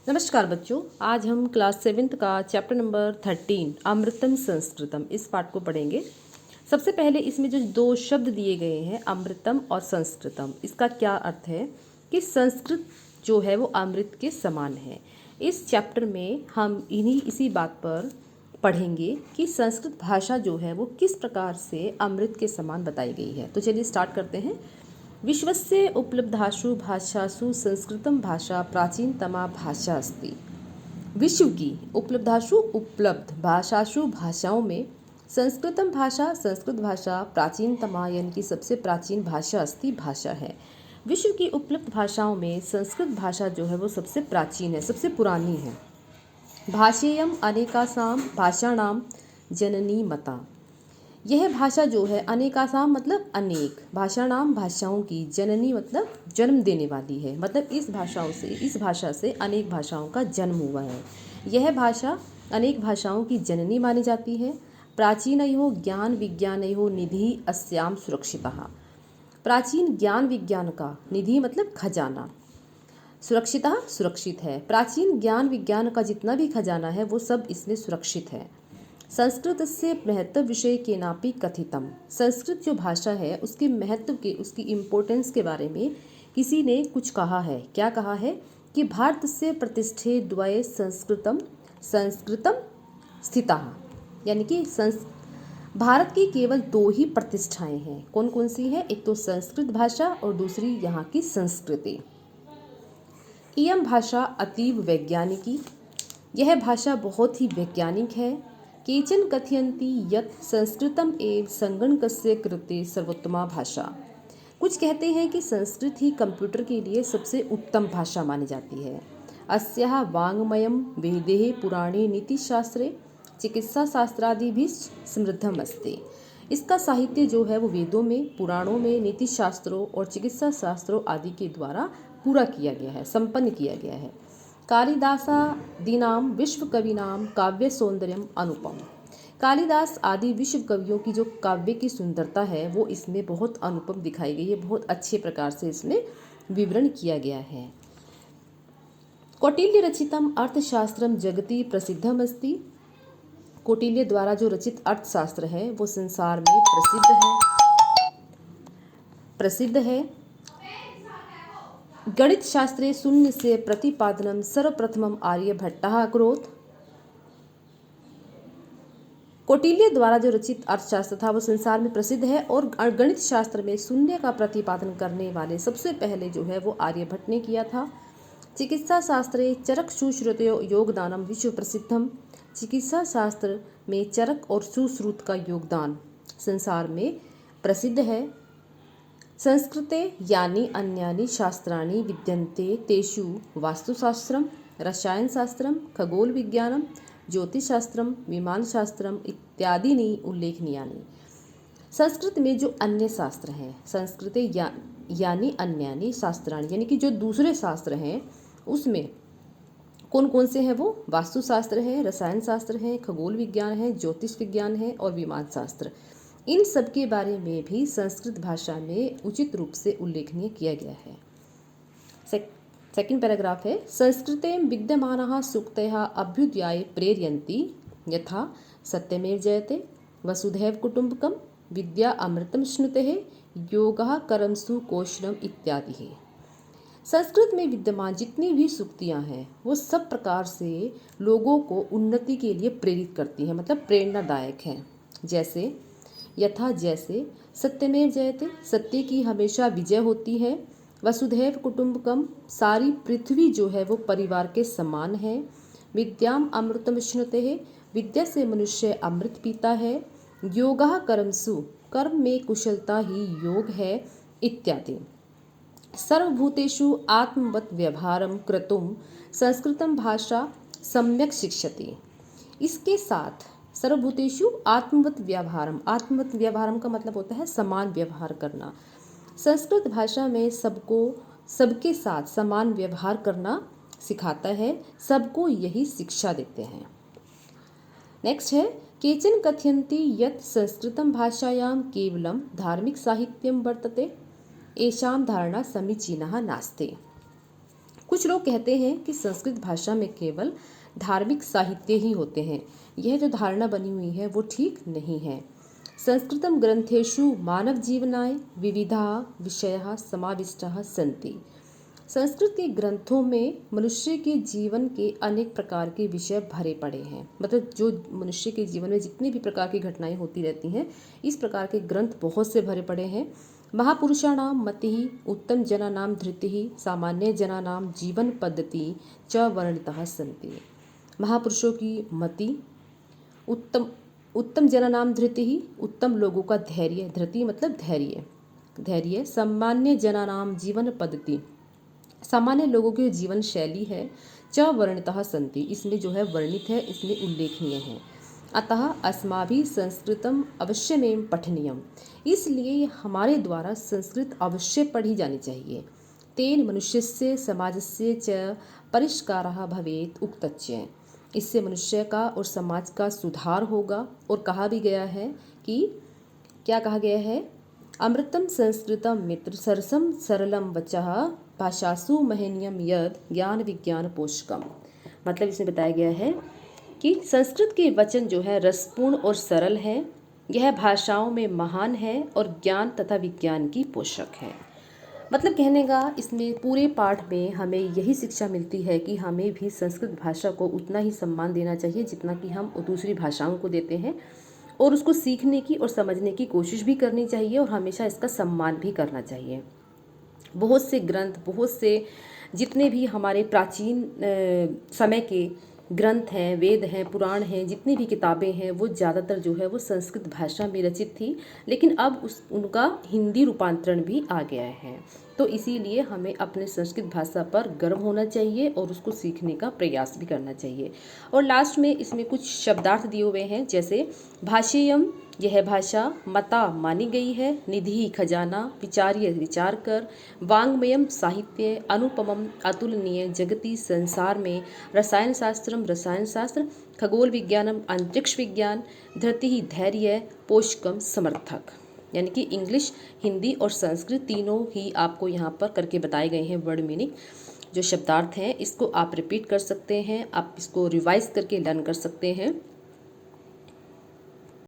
नमस्कार बच्चों, आज हम क्लास 7th का चैप्टर नंबर 13 अमृतम संस्कृतम इस पाठ को पढ़ेंगे। सबसे पहले इसमें जो दो शब्द दिए गए हैं अमृतम और संस्कृतम, इसका क्या अर्थ है कि संस्कृत जो है वो अमृत के समान है। इस चैप्टर में हम इसी बात पर पढ़ेंगे कि संस्कृत भाषा जो है वो किस प्रकार से अमृत के समान बताई गई है। तो चलिए स्टार्ट करते हैं। विश्वस्य उपलब्धासु भाषासु संस्कृतं भाषा प्राचीनतमा भाषा अस्ति। विश्व की उपलब्ध भाषासु भाषाओं में संस्कृत भाषा प्राचीनतमा यानी कि सबसे प्राचीन भाषा अस्ति भाषा है। विश्व की उपलब्ध भाषाओं में संस्कृत भाषा जो है वो सबसे प्राचीन है, सबसे पुरानी है। भाषेयम अनेकासाम भाषाणाम जननी मता। यह भाषा जो है अनेकासाम मतलब अनेक, भाषाणाम भाषाओं की, जननी मतलब जन्म देने वाली है, मतलब इस भाषा से अनेक भाषाओं का जन्म हुआ है। यह भाषा अनेक भाषाओं की जननी मानी जाती है। प्राचीनयोः ज्ञान विज्ञानयोः निधि अस्याम सुरक्षितः। प्राचीन ज्ञान विज्ञान का, निधि मतलब खजाना, सुरक्षितः सुरक्षित है। प्राचीन ज्ञान विज्ञान का जितना भी खजाना है वो सब इसमें सुरक्षित है। संस्कृत से महत्व विषय के नापि कथितम। संस्कृत जो भाषा है उसके महत्व के, उसकी इम्पोर्टेंस के बारे में किसी ने कुछ कहा है। क्या कहा है कि भारत से प्रतिष्ठे द्वय संस्कृतम स्थितः, यानी कि भारत की केवल दो ही प्रतिष्ठाएं हैं। कौन कौन सी है? एक तो संस्कृत भाषा और दूसरी यहाँ की संस्कृति। इयं भाषा अतीव वैज्ञानिकी। यह भाषा बहुत ही वैज्ञानिक है। केचन कथयन्ति यत् संस्कृतम एव संगणकस्य कृते सर्वोत्तमा भाषा। कुछ कहते हैं कि संस्कृत ही कंप्यूटर के लिए सबसे उत्तम भाषा मानी जाती है। अस्याः वाङ्मयं वेदे पुराणे नीतिशास्त्रे चिकित्साशास्त्रादिभिः समृद्धम् अस्ति। इसका साहित्य जो है वो वेदों में, पुराणों में, नीति शास्त्रों और चिकित्सा शास्त्रों आदि के द्वारा पूरा किया गया है, संपन्न किया गया है। कालिदासादीनां विश्वकविनां काव्य सौंदर्यम अनुपम। कालिदास आदि विश्व कवियों की जो काव्य की सुंदरता है वो इसमें बहुत अनुपम दिखाई गई है, बहुत अच्छे प्रकार से इसमें विवरण किया गया है। कौटिल्य रचितम अर्थशास्त्रम जगति प्रसिद्धम अस्ति। कौटिल्य द्वारा जो रचित अर्थशास्त्र है वो संसार में प्रसिद्ध है। गणित शास्त्रे शून्य से प्रतिपादनम सर्वप्रथमम आर्यभट्टः अकरोत्। कौटिल्य द्वारा जो रचित अर्थशास्त्र था वो संसार में प्रसिद्ध है और गणित शास्त्र में शून्य का प्रतिपादन करने वाले सबसे पहले जो है वो आर्यभट्ट ने किया था। चिकित्सा शास्त्रे चरक सुश्रुतयो योगदानम विश्व प्रसिद्धम। चिकित्सा शास्त्र में चरक और सुश्रुत का योगदान संसार में प्रसिद्ध है। संस्कृते यानि अन्यानि शास्त्राणि विद्यन्ते तेषु वास्तुशास्त्रम रसायनशास्त्रम खगोल विज्ञानम ज्योतिषशास्त्रम विमानशास्त्रम इत्यादि उल्लेखनीयानि। संस्कृत में जो अन्य शास्त्र हैं, संस्कृते यानि अन्यानि शास्त्राणि यानी कि जो दूसरे शास्त्र हैं उसमें कौन कौन से हैं? वो वास्तुशास्त्र है, रसायन शास्त्र है, खगोल विज्ञान है, ज्योतिष विज्ञान है और विमान शास्त्र। इन सब के बारे में भी संस्कृत भाषा में उचित रूप से उल्लेखनीय किया गया है। सेकंड पैराग्राफ है, संस्कृते विद्यमानाः सूक्तयः अभ्युदयाय प्रेरयन्ति यथा सत्यमेव जयते, वसुधैव कुटुम्बकम, विद्या अमृतम स्नुतेः, योगः कर्मसु कौशलम इत्यादि। संस्कृत में विद्यमान जितनी भी सूक्तियाँ हैं वो सब प्रकार से लोगों को उन्नति के लिए प्रेरित करती हैं, मतलब प्रेरणादायक हैं। जैसे यथा, जैसे सत्यमेव जयते, सत्य की हमेशा विजय होती है। वसुधैव कुटुम्बकम, सारी पृथ्वी जो है वो परिवार के समान है। विद्याम अमृतम स्नुतेः, विद्या से मनुष्य अमृत पीता है। योगः कर्मसु, कर्म में कुशलता ही योग है इत्यादि। सर्वभूतेषु आत्मवत व्यवहारं कर्तुं संस्कृतं भाषा सम्यक शिक्षति। इसके साथ सर्वभूतेषु आत्मवत व्यवहारम का मतलब होता है समान व्यवहार करना। संस्कृत भाषा में सबके साथ समान व्यवहार करना सिखाता है, सबको यही शिक्षा देते हैं। नेक्स्ट है, केचन कथयन्ति यत् संस्कृतं भाषायां केवलं धार्मिक साहित्यं वर्तते, एषां धारणा समीचीना नास्ति। कुछ लोग कहते हैं कि संस्कृत भाषा में केवल धार्मिक साहित्य ही होते हैं। यह जो धारणा बनी हुई है वो ठीक नहीं है। संस्कृतम ग्रंथेषु मानव जीवनाय विविधा विषयाः समाविष्टाः सन्ति। संस्कृत के ग्रंथों में मनुष्य के जीवन के अनेक प्रकार के विषय भरे पड़े हैं। मतलब जो मनुष्य के जीवन में जितनी भी प्रकार की घटनाएं होती रहती हैं, इस प्रकार के ग्रंथ बहुत से भरे पड़े हैं। महापुरुषाणाम मतिः उत्तम जनानाम धृतिः सामान्य जनानाम जीवन पद्धति च वर्णिताः सन्ति। महापुरुषों की मति, उत्तम जनानाम धृतिः उत्तम लोगों का धैर्य, धृति मतलब धैर्य, सामान्य जनानाम जीवन पद्धति सामान्य लोगों की जीवन शैली है, च वर्णितः सन्ति इसमें जो है वर्णित है, इसमें उल्लेखनीय है। अतः अस्माभिः संस्कृतम अवश्यमेव पठनीयम, इसलिए हमारे द्वारा संस्कृत अवश्य पढ़ी जानी चाहिए। तेन मनुष्यस्य समाजस्य च परिष्कारः भवेत् उक्तच्च, इससे मनुष्य का और समाज का सुधार होगा। और कहा भी गया है कि क्या कहा गया है, अमृतम संस्कृतम मित्र सरसम सरलम वचः भाषासु महेनियम यद ज्ञान विज्ञान पोषकम। मतलब इसमें बताया गया है कि संस्कृत के वचन जो है रसपूर्ण और सरल है, यह भाषाओं में महान है और ज्ञान तथा विज्ञान की पोषक है। मतलब कहने का इसमें पूरे पाठ में हमें यही शिक्षा मिलती है कि हमें भी संस्कृत भाषा को उतना ही सम्मान देना चाहिए जितना कि हम दूसरी भाषाओं को देते हैं, और उसको सीखने की और समझने की कोशिश भी करनी चाहिए और हमेशा इसका सम्मान भी करना चाहिए। बहुत से ग्रंथ, बहुत से जितने भी हमारे प्राचीन समय के ग्रंथ हैं, वेद हैं, पुराण हैं, जितनी भी किताबें हैं वो ज़्यादातर जो है वो संस्कृत भाषा में रचित थी, लेकिन अब उनका हिंदी रूपांतरण भी आ गया है। तो इसीलिए हमें अपने संस्कृत भाषा पर गर्व होना चाहिए और उसको सीखने का प्रयास भी करना चाहिए। और लास्ट में इसमें कुछ शब्दार्थ दिए हुए हैं, जैसे भाषेयम यह भाषा, मता मानी गई है, निधि खजाना, विचार्य विचार कर, वांग्मयम साहित्य, अनुपमम अतुलनीय जगति संसार में, रसायन शास्त्रम रसायन शास्त्र, खगोल विज्ञानम अंतरिक्ष विज्ञान, धृति धैर्य, पोषकम समर्थक। यानी कि इंग्लिश, हिंदी और संस्कृत तीनों ही आपको यहाँ पर करके बताए गए हैं। वर्ड मीनिंग जो शब्दार्थ हैं इसको आप रिपीट कर सकते हैं, आप इसको रिवाइज करके लर्न कर सकते हैं।